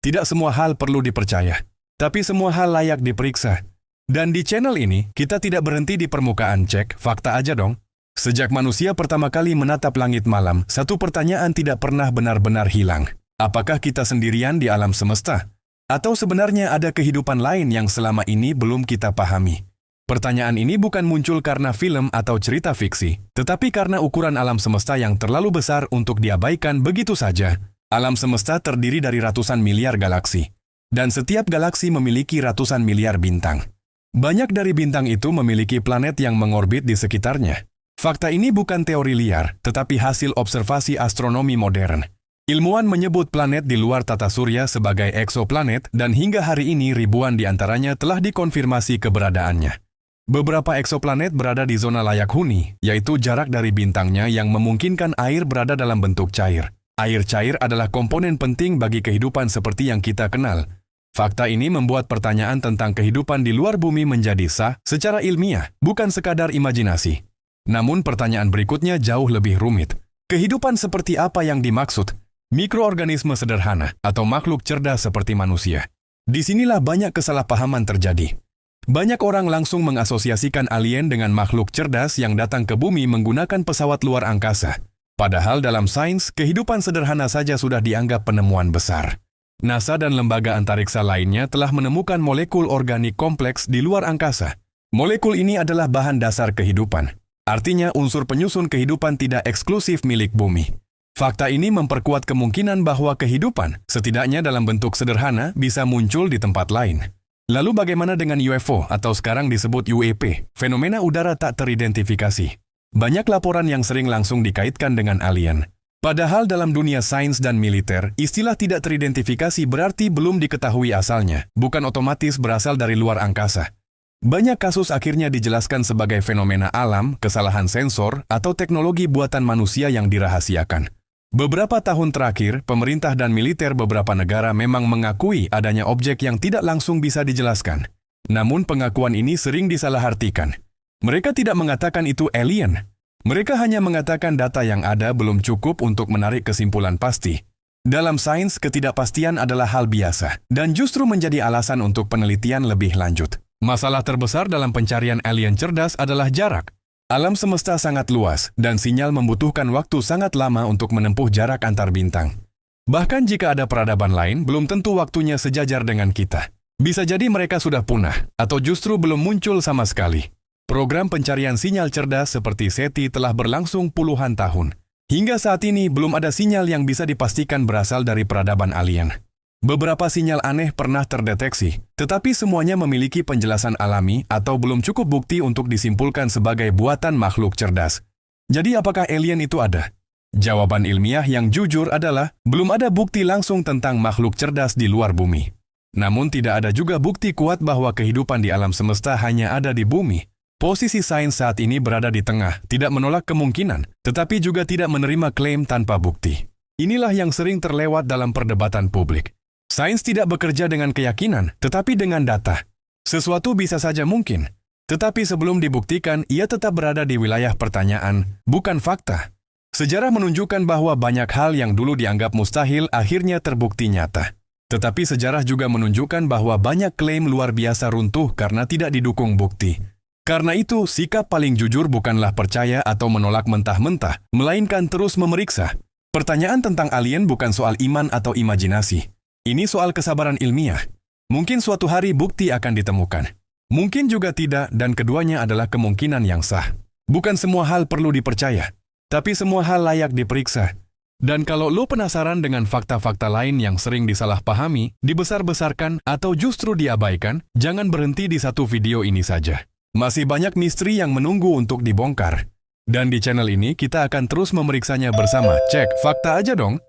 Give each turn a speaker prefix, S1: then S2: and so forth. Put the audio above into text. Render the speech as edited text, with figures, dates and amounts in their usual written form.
S1: Tidak semua hal perlu dipercaya, tapi semua hal layak diperiksa. Dan di channel ini, kita tidak berhenti di permukaan, cek fakta aja dong. Sejak manusia pertama kali menatap langit malam, satu pertanyaan tidak pernah benar-benar hilang. Apakah kita sendirian di alam semesta? Atau sebenarnya ada kehidupan lain yang selama ini belum kita pahami? Pertanyaan ini bukan muncul karena film atau cerita fiksi, tetapi karena ukuran alam semesta yang terlalu besar untuk diabaikan begitu saja. Alam semesta terdiri dari ratusan miliar galaksi, dan setiap galaksi memiliki ratusan miliar bintang. Banyak dari bintang itu memiliki planet yang mengorbit di sekitarnya. Fakta ini bukan teori liar, tetapi hasil observasi astronomi modern. Ilmuwan menyebut planet di luar tata surya sebagai eksoplanet, dan hingga hari ini ribuan di antaranya telah dikonfirmasi keberadaannya. Beberapa eksoplanet berada di zona layak huni, yaitu jarak dari bintangnya yang memungkinkan air berada dalam bentuk cair. Air cair adalah komponen penting bagi kehidupan seperti yang kita kenal. Fakta ini membuat pertanyaan tentang kehidupan di luar bumi menjadi sah secara ilmiah, bukan sekadar imajinasi. Namun pertanyaan berikutnya jauh lebih rumit. Kehidupan seperti apa yang dimaksud? Mikroorganisme sederhana atau makhluk cerdas seperti manusia? Disinilah banyak kesalahpahaman terjadi. Banyak orang langsung mengasosiasikan alien dengan makhluk cerdas yang datang ke bumi menggunakan pesawat luar angkasa. Padahal dalam sains, kehidupan sederhana saja sudah dianggap penemuan besar. NASA dan lembaga antariksa lainnya telah menemukan molekul organik kompleks di luar angkasa. Molekul ini adalah bahan dasar kehidupan. Artinya unsur penyusun kehidupan tidak eksklusif milik bumi. Fakta ini memperkuat kemungkinan bahwa kehidupan, setidaknya dalam bentuk sederhana, bisa muncul di tempat lain. Lalu bagaimana dengan UFO atau sekarang disebut UAP, fenomena udara tak teridentifikasi? Banyak laporan yang sering langsung dikaitkan dengan alien. Padahal dalam dunia sains dan militer, istilah tidak teridentifikasi berarti belum diketahui asalnya, bukan otomatis berasal dari luar angkasa. Banyak kasus akhirnya dijelaskan sebagai fenomena alam, kesalahan sensor, atau teknologi buatan manusia yang dirahasiakan. Beberapa tahun terakhir, pemerintah dan militer beberapa negara memang mengakui adanya objek yang tidak langsung bisa dijelaskan. Namun pengakuan ini sering disalahartikan. Mereka tidak mengatakan itu alien. Mereka hanya mengatakan data yang ada belum cukup untuk menarik kesimpulan pasti. Dalam sains, ketidakpastian adalah hal biasa, dan justru menjadi alasan untuk penelitian lebih lanjut. Masalah terbesar dalam pencarian alien cerdas adalah jarak. Alam semesta sangat luas, dan sinyal membutuhkan waktu sangat lama untuk menempuh jarak antar bintang. Bahkan jika ada peradaban lain, belum tentu waktunya sejajar dengan kita. Bisa jadi mereka sudah punah, atau justru belum muncul sama sekali. Program pencarian sinyal cerdas seperti SETI telah berlangsung puluhan tahun. Hingga saat ini belum ada sinyal yang bisa dipastikan berasal dari peradaban alien. Beberapa sinyal aneh pernah terdeteksi, tetapi semuanya memiliki penjelasan alami atau belum cukup bukti untuk disimpulkan sebagai buatan makhluk cerdas. Jadi apakah alien itu ada? Jawaban ilmiah yang jujur adalah, belum ada bukti langsung tentang makhluk cerdas di luar bumi. Namun tidak ada juga bukti kuat bahwa kehidupan di alam semesta hanya ada di bumi. Posisi sains saat ini berada di tengah, tidak menolak kemungkinan, tetapi juga tidak menerima klaim tanpa bukti. Inilah yang sering terlewat dalam perdebatan publik. Sains tidak bekerja dengan keyakinan, tetapi dengan data. Sesuatu bisa saja mungkin, tetapi sebelum dibuktikan, ia tetap berada di wilayah pertanyaan, bukan fakta. Sejarah menunjukkan bahwa banyak hal yang dulu dianggap mustahil akhirnya terbukti nyata. Tetapi sejarah juga menunjukkan bahwa banyak klaim luar biasa runtuh karena tidak didukung bukti. Karena itu, sikap paling jujur bukanlah percaya atau menolak mentah-mentah, melainkan terus memeriksa. Pertanyaan tentang alien bukan soal iman atau imajinasi. Ini soal kesabaran ilmiah. Mungkin suatu hari bukti akan ditemukan. Mungkin juga tidak, dan keduanya adalah kemungkinan yang sah. Bukan semua hal perlu dipercaya, tapi semua hal layak diperiksa. Dan kalau lo penasaran dengan fakta-fakta lain yang sering disalahpahami, dibesar-besarkan, atau justru diabaikan, jangan berhenti di satu video ini saja. Masih banyak misteri yang menunggu untuk dibongkar. Dan di channel ini kita akan terus memeriksanya bersama. Cek fakta aja dong.